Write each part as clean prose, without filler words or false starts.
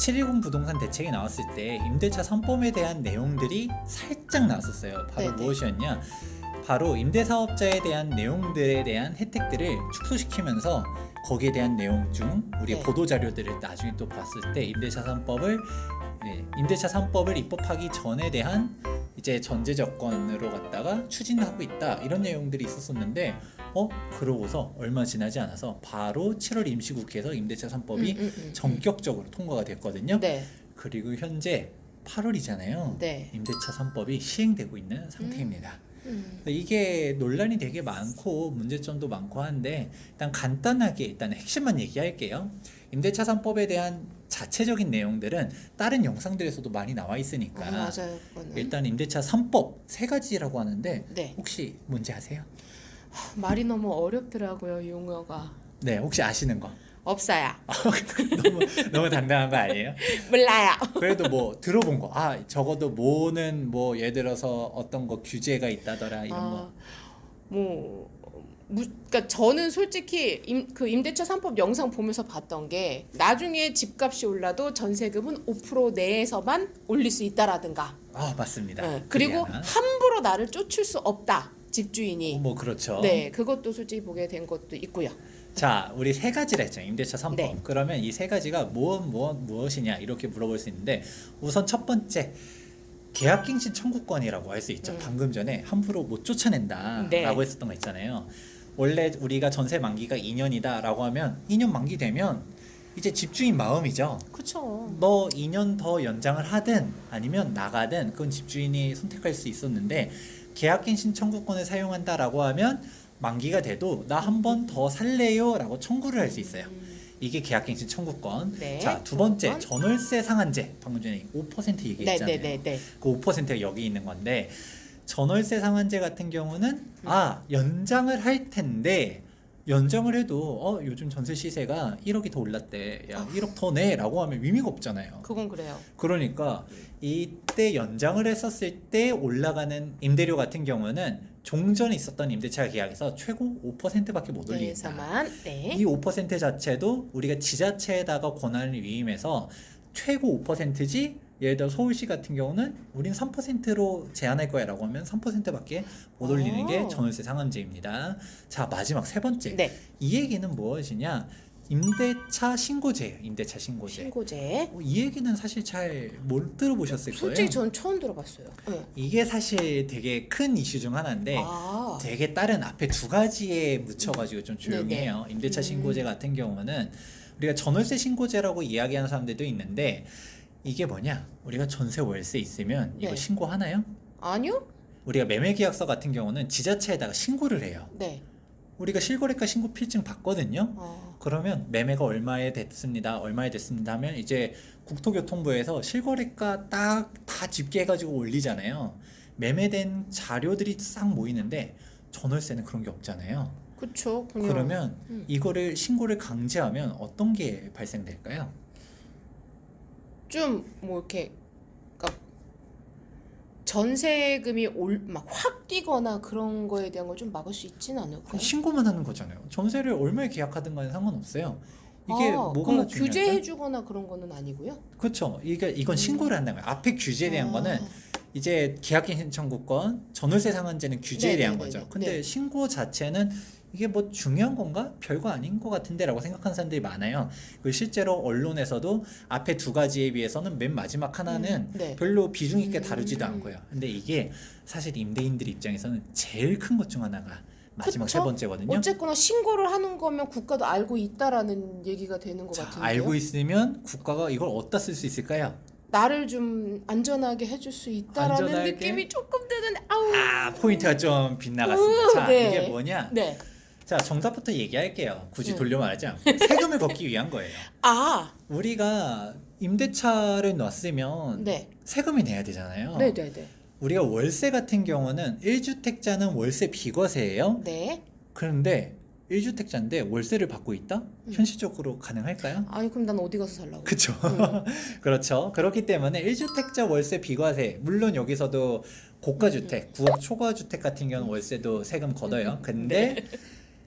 710 부동산 대책이 나왔을 때 임대차 3법에 대한 내용들이 살짝 나왔었어요. 바로 네네. 무엇이었냐? 바로 임대사업자에 대한 내용들에 대한 혜택들을 축소시키면서 거기에 대한 내용 중 우리가 네. 보도자료들을 나중에 또 봤을 때 임대차 3법을 입법하기 전에 대한 이제 전제 조건으로 갖다가 추진하고 있다 이런 내용들이 있었었는데 그러고서 얼마 지나지 않아서 바로 7월 임시국회에서 임대차 3법이 전격적으로 통과가 됐거든요. 네. 그리고 현재 8월이잖아요. 네. 임대차 3법이 시행되고 있는 상태입니다. 이게 논란이 되게 많고 문제점도 많고 한데 일단 간단하게 일단 핵심만 얘기할게요. 임대차 3법에 대한 자체적인 내용들은 다른 영상들에서도 많이 나와 있으니까 맞아요. 그거는. 일단 임대차 3법 세 가지라고 하는데 네. 혹시 뭔지 아세요? 말이 너무 어렵더라고요, 용어가. 네, 혹시 아시는 거? 없어요. 너무 당당한 거 아니에요? 몰라요. 그래도 뭐 들어본 거, 적어도 뭐는 뭐 예를 들어서 어떤 거 규제가 있다더라 이런 거. 그러니까 저는 솔직히 임대차 3법 영상 보면서 봤던 게 나중에 집값이 올라도 전세금은 5% 내에서만 올릴 수 있다라든가. 맞습니다. 네. 그리고 그게 하나. 함부로 나를 쫓을 수 없다. 집주인이. 뭐 그렇죠. 네, 그것도 솔직히 보게 된 것도 있고요. 자, 우리 세 가지를 했죠. 임대차 3법. 네. 그러면 이 세 가지가 무엇이냐 이렇게 물어볼 수 있는데 우선 첫 번째 계약갱신 청구권이라고 할 수 있죠. 방금 전에 함부로 못 쫓아낸다라고 네. 했었던 거 있잖아요. 원래 우리가 전세 만기가 2년이다라고 하면 2년 만기 되면 이제 집주인 마음이죠. 그렇죠. 너 2년 더 연장을 하든 아니면 나가든 그건 집주인이 선택할 수 있었는데 계약갱신 청구권을 사용한다라고 하면 만기가 돼도 나 한 번 더 살래요 라고 청구를 할 수 있어요. 이게 계약갱신 청구권. 네. 자, 두 번째 번. 전월세 상한제. 방금 전에 5% 얘기했잖아요. 네. 그 5%가 여기 있는 건데 전월세 상한제 같은 경우는 연장을 할 텐데 연장을 해도 요즘 전세 시세가 1억이 더 올랐대. 야, 1억 더 내라고 하면 의미가 없잖아요. 그건 그래요. 그러니까 이때 연장을 했었을 때 올라가는 임대료 같은 경우는 종전에 있었던 임대차 계약에서 최고 5%밖에 못 올린다. 내에서만. 네. 이 5% 자체도 우리가 지자체에다가 권한을 위임해서 최고 5%지 예를 들어 서울시 같은 경우는 우린 3%로 제한할 거야 라고 하면 3%밖에 못 올리는 게 전월세 상한제입니다. 자, 마지막 세 번째. 네. 이 얘기는 무엇이냐? 임대차 신고제예요. 임대차 신고제. 신고제. 이 얘기는 사실 잘 못 들어보셨을 거예요. 솔직히 전 처음 들어봤어요. 네. 이게 사실 되게 큰 이슈 중 하나인데 되게 다른 앞에 두 가지에 묻혀가지고 좀 조용히 네네. 해요. 임대차 신고제 같은 경우는 우리가 전월세 신고제라고 이야기하는 사람들도 있는데 이게 뭐냐? 우리가 전세 월세 있으면 이거 네. 신고하나요? 아니요? 우리가 매매계약서 같은 경우는 지자체에다가 신고를 해요. 네. 우리가 실거래가 신고 필증 받거든요. 어. 그러면 매매가 얼마에 됐습니다 하면 이제 국토교통부에서 실거래가 딱 다 집계해가지고 올리잖아요. 매매된 자료들이 싹 모이는데 전월세는 그런 게 없잖아요. 그쵸. 그냥. 그러면 이거를 신고를 강제하면 어떤 게 발생될까요? 좀 뭐 이렇게 그러니까 전세금이 막 확 뛰거나 그런 거에 대한 걸 좀 막을 수 있지는 않을까요? 그럼 신고만 하는 거잖아요. 전세를 얼마에 계약하든 간에 상관없어요. 이게 뭐가 그럼 뭐 중요할까요? 규제해주거나 그런 거는 아니고요? 그렇죠. 이건 신고를 한다는 거예요. 앞에 규제에 대한 거는 이제 계약갱신 청구권, 전월세 상한제는 규제에 대한 네네네네. 거죠. 근데 네. 신고 자체는 이게 뭐 중요한 건가? 별거 아닌 것 같은데라고 생각하는 사람들이 많아요. 그 실제로 언론에서도 앞에 두 가지에 비해서는 맨 마지막 하나는 네. 별로 비중 있게 다루지도 않고요. 근데 이게 사실 임대인들 입장에서는 제일 큰 것 중 하나가 마지막 그쵸? 세 번째거든요. 어쨌거나 신고를 하는 거면 국가도 알고 있다라는 얘기가 되는 것 자, 같은데요. 알고 있으면 국가가 이걸 어디다 쓸 수 있을까요? 나를 좀 안전하게 해줄 수 있다라는 안전하게? 느낌이 조금 드는데 포인트가 좀 빗나갔습니다. 자, 네. 이게 뭐냐? 네. 자, 정답부터 얘기할게요. 굳이 돌려 말하지 않고. 세금을 걷기 위한 거예요. 우리가 임대차를 놨으면 네. 세금이 내야 되잖아요. 네네네. 우리가 월세 같은 경우는 1주택자는 월세 비과세예요. 네. 그런데 1주택자인데 월세를 받고 있다? 현실적으로 가능할까요? 아니 그럼 난 어디 가서 살라고? 그렇죠. 그렇죠. 그렇기 때문에 1주택자 월세 비과세, 물론 여기서도 고가주택, 9억 초과주택 같은 경우는 월세도 세금 걷어요. 근데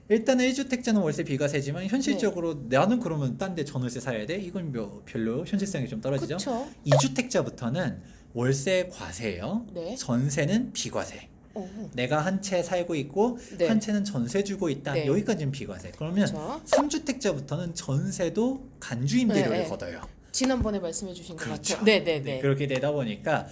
일단은 1주택자는 월세 비과세지만 현실적으로 나는 그러면 딴 데 전월세 사야 돼? 이건 별로 현실성이 좀 떨어지죠. 그쵸. 2주택자부터는 월세 과세예요. 네. 전세는 비과세. 오. 내가 한 채 살고 있고 네. 한 채는 전세 주고 있다. 네. 여기까지는 비과세. 그러면 그쵸. 3주택자부터는 전세도 간주 임대료를 네, 네. 걷어요. 지난번에 말씀해 주신 것 그렇죠. 같아요. 네네네. 그렇게 되다 보니까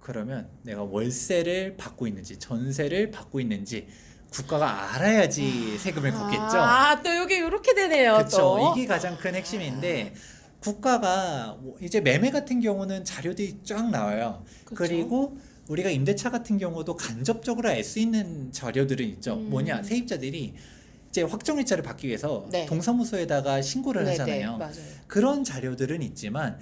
그러면 내가 월세를 받고 있는지 전세를 받고 있는지 국가가 알아야지 세금을 걷겠죠. 또 여기 이렇게 되네요. 그렇죠. 또. 이게 가장 큰 핵심인데 국가가 이제 매매 같은 경우는 자료들이 쫙 나와요. 그쵸. 그리고 우리가 임대차 같은 경우도 간접적으로 알 수 있는 자료들은 있죠. 뭐냐, 세입자들이 이제 확정일자를 받기 위해서 네. 동사무소에다가 신고를 네네, 하잖아요. 맞아요. 그런 자료들은 있지만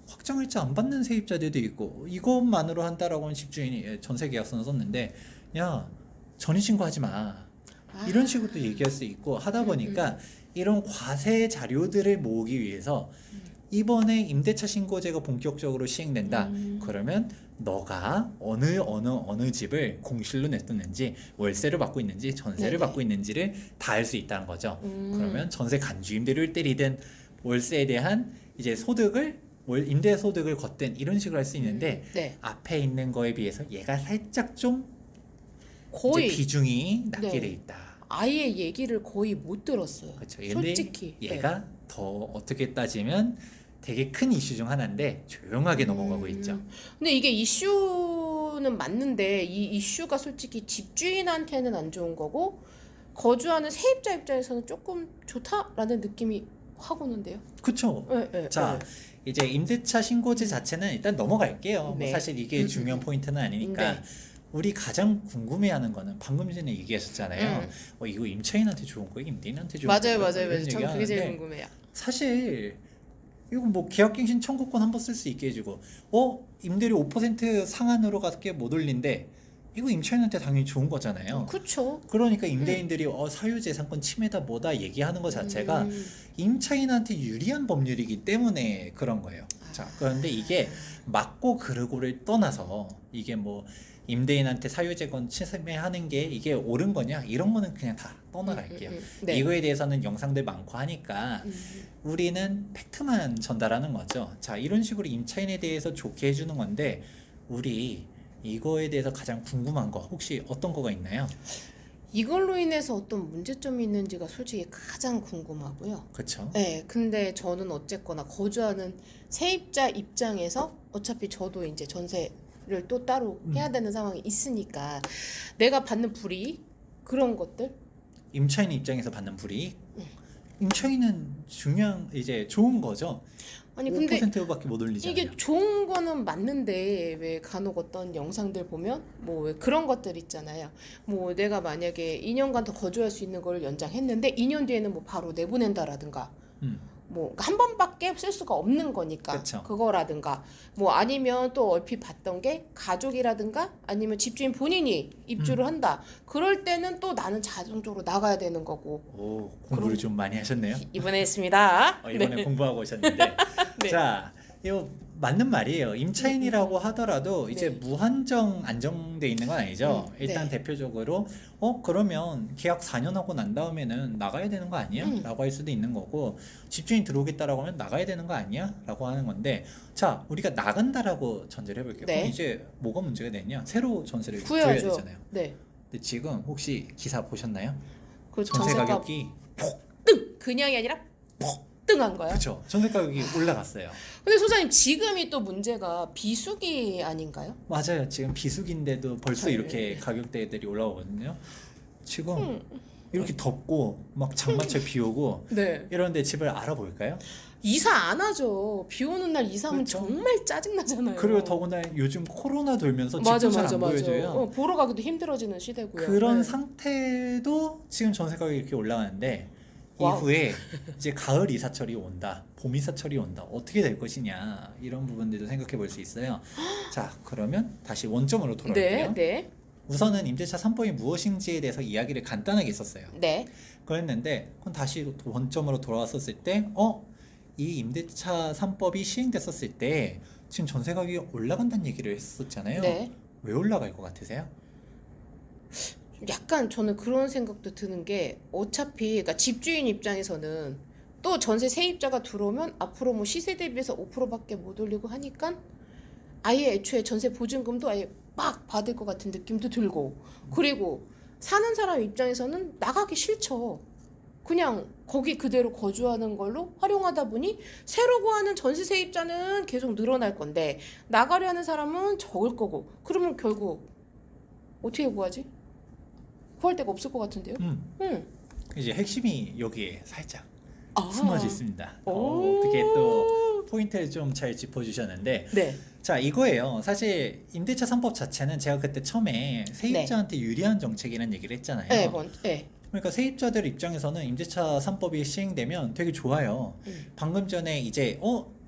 확정일자 안 받는 세입자들도 있고 이것만으로 한다라고 하면 집주인이 전세계약서는 썼는데 야 전입신고하지 마 이런 식으로 또 얘기할 수 있고 하다 보니까 이런 과세 자료들을 모으기 위해서 이번에 임대차 신고제가 본격적으로 시행된다. 그러면 너가 어느 집을 공실로 냈었는지 월세를 받고 있는지 전세를 네네. 받고 있는지를 다 알 수 있다는 거죠. 그러면 전세 간주 임대료를 때리든 월세에 대한 이제 임대 소득을 걷든 이런 식으로 할 수 있는데 네. 앞에 있는 거에 비해서 얘가 살짝 좀 거의 이제 비중이 낮게 네. 돼 있다. 아예 얘기를 거의 못 들었어요. 그렇죠. 근데 솔직히. 얘가 더 어떻게 따지면 되게 큰 이슈 중 하나인데 조용하게 넘어가고 있죠. 근데 이게 이슈는 맞는데 이 이슈가 솔직히 집주인한테는 안 좋은 거고 거주하는 세입자 입장에서는 조금 좋다라는 느낌이 확 오는데요. 그렇죠. 네, 자, 이제 임대차 신고제 자체는 일단 넘어갈게요. 네. 뭐 사실 이게 중요한 포인트는 아니니까. 네. 우리 가장 궁금해하는 거는 방금 전에 얘기하셨잖아요. 이거 임차인한테 좋은 거예요, 임대인한테 좋은 맞아요, 거예요? 맞아요, 이런 맞아요. 저는 그게 제일 얘기하는데 궁금해요. 사실 이거 뭐 계약갱신 청구권 한번 쓸 수 있게 해주고, 임대료 5% 상한으로 가게 못 올린데 이거 임차인한테 당연히 좋은 거잖아요. 그렇죠. 그러니까 임대인들이 사유재산권 침해다 뭐다 얘기하는 것 자체가 임차인한테 유리한 법률이기 때문에 그런 거예요. 자, 그런데 이게 맞고 그르고를 떠나서 이게 뭐 임대인한테 사유재건 침해하는 게 이게 옳은 거냐 이런 거는 그냥 다 떠나갈게요. 네. 이거에 대해서는 영상들 많고 하니까 우리는 팩트만 전달하는 거죠. 자, 이런 식으로 임차인에 대해서 좋게 해주는 건데 우리 이거에 대해서 가장 궁금한 거 혹시 어떤 거가 있나요? 이걸로 인해서 어떤 문제점이 있는지가 솔직히 가장 궁금하고요. 그렇죠. 네, 근데 저는 어쨌거나 거주하는 세입자 입장에서 어차피 저도 이제 전세를 또 따로 해야 되는 상황이 있으니까 내가 받는 불이익 그런 것들 임차인 입장에서 받는 불이익. 임차인은 이제 좋은 거죠. 아니 근데 5%밖에 못 올리잖아요. 이게 좋은 거는 맞는데 왜 간혹 어떤 영상들 보면 뭐 왜 그런 것들 있잖아요. 뭐 내가 만약에 2년간 더 거주할 수 있는 걸 연장했는데 2년 뒤에는 뭐 바로 내보낸다라든가 뭐 한 번밖에 쓸 수가 없는 거니까 그쵸. 그거라든가 뭐 아니면 또 얼핏 봤던 게 가족이라든가 아니면 집주인 본인이 입주를 한다. 그럴 때는 또 나는 자동적으로 나가야 되는 거고. 오, 공부를 좀 많이 하셨네요. 이번에 했습니다. 이번에 공부하고 오셨는데 네. 자, 이거 맞는 말이에요. 임차인이라고 하더라도 이제 네. 무한정 안정돼 있는 건 아니죠. 일단 네. 대표적으로 그러면 계약 4년 하고 난 다음에는 나가야 되는 거 아니야? 라고 할 수도 있는 거고 집주인 들어오겠다라고 하면 나가야 되는 거 아니야? 라고 하는 건데 자, 우리가 나간다라고 전제를 해볼게요. 네. 그럼 이제 뭐가 문제가 되냐? 새로 전세를 구해야 구해야죠. 되잖아요. 네. 근데 지금 혹시 기사 보셨나요? 그 전세 전세가 가격이 그냥이 아니라 폭등한 거야. 그렇죠. 전세 가격이 올라갔어요. 근데 소장님 지금이 또 문제가 비수기 아닌가요? 맞아요. 지금 비수기인데도 벌써 네. 이렇게 가격대들이 올라오거든요. 지금 이렇게 덥고 막 장마철 비 오고 네. 이런데 집을 알아볼까요? 이사 안 하죠. 비 오는 날 이사하면 그렇죠. 정말 짜증 나잖아요. 그리고 더구나 요즘 코로나 돌면서 집도 맞아 잘 맞아 안 맞아. 보여줘요. 보러 가기도 힘들어지는 시대고요. 그런 네. 상태도 지금 전세 가격이 이렇게 올라가는데 와우. 이후에 이제 가을 이사철이 온다, 봄 이사철이 온다. 어떻게 될 것이냐 이런 부분들도 생각해 볼 수 있어요. 자, 그러면 다시 원점으로 돌아올게요. 네, 네, 우선은 임대차 3법이 무엇인지에 대해서 이야기를 간단하게 했었어요. 네. 그랬는데 그건 다시 원점으로 돌아왔었을 때 이 임대차 3법이 시행됐었을 때 지금 전세 가격이 올라간다는 얘기를 했었잖아요. 네. 왜 올라갈 것 같으세요? 약간 저는 그런 생각도 드는 게 어차피 그러니까 집주인 입장에서는 또 전세 세입자가 들어오면 앞으로 뭐 시세 대비해서 5%밖에 못 올리고 하니까 아예 애초에 전세 보증금도 아예 막 받을 것 같은 느낌도 들고 그리고 사는 사람 입장에서는 나가기 싫죠. 그냥 거기 그대로 거주하는 걸로 활용하다 보니 새로 구하는 전세 세입자는 계속 늘어날 건데 나가려 하는 사람은 적을 거고 그러면 결국 어떻게 구하지? 구할 데가 없을 것 같은데요? 응. 이제 핵심이 여기에 살짝 아. 숨어져 있습니다. 오. 어떻게 또 포인트를 좀 잘 짚어주셨는데, 네. 자 이거예요. 사실 임대차 3법 자체는 제가 그때 처음에 세입자한테 유리한 정책이라는 얘기를 했잖아요. 네, 네. 그러니까 세입자들 입장에서는 임대차 3법이 시행되면 되게 좋아요. 방금 전에 이제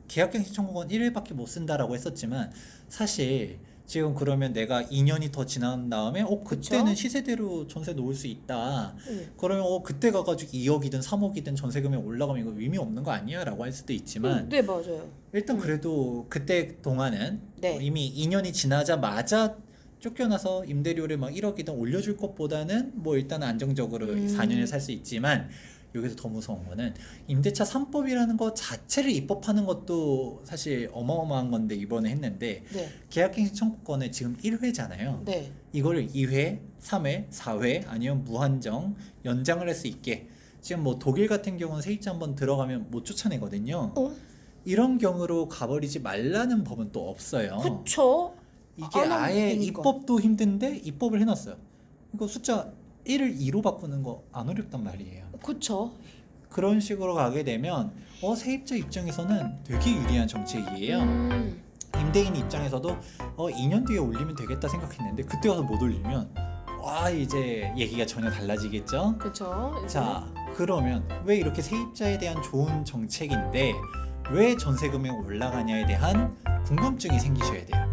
계약갱신 청구권 1일밖에 못 쓴다라고 했었지만 사실 지금 그러면 내가 2년이 더 지난 다음에 그때는 그쵸? 시세대로 전세 놓을 수 있다. 응. 그러면 그때 가가지고 2억이든 3억이든 전세 금액 올라가면 이거 의미 없는 거 아니야? 라고 할 수도 있지만 네, 맞아요. 일단 그래도 그때 동안은 네. 이미 2년이 지나자마자 쫓겨나서 임대료를 막 1억이든 올려줄 것보다는 뭐 일단 안정적으로 4년을 살 수 있지만 여기서 더 무서운 거는 임대차 3법이라는 거 자체를 입법하는 것도 사실 어마어마한 건데 이번에 했는데 네. 계약갱신 청구권은 지금 1회잖아요. 네. 이거를 2회, 3회, 4회 아니면 무한정 연장을 할 수 있게 지금 뭐 독일 같은 경우는 세입자 한번 들어가면 못 쫓아내거든요. 이런 경우로 가버리지 말라는 법은 또 없어요. 그쵸? 이게 안 하면 아예 되니까. 입법도 힘든데 입법을 해놨어요. 이거 숫자 1을 2로 바꾸는 거 안 어렵단 말이에요. 그쵸? 그런 식으로 가게 되면 세입자 입장에서는 되게 유리한 정책이에요. 임대인 입장에서도 2년 뒤에 올리면 되겠다 생각했는데 그때 가서 못 올리면 와 이제 얘기가 전혀 달라지겠죠. 그쵸? 자 그러면 왜 이렇게 세입자에 대한 좋은 정책인데 왜 전세 금액이 올라가냐에 대한 궁금증이 생기셔야 돼요.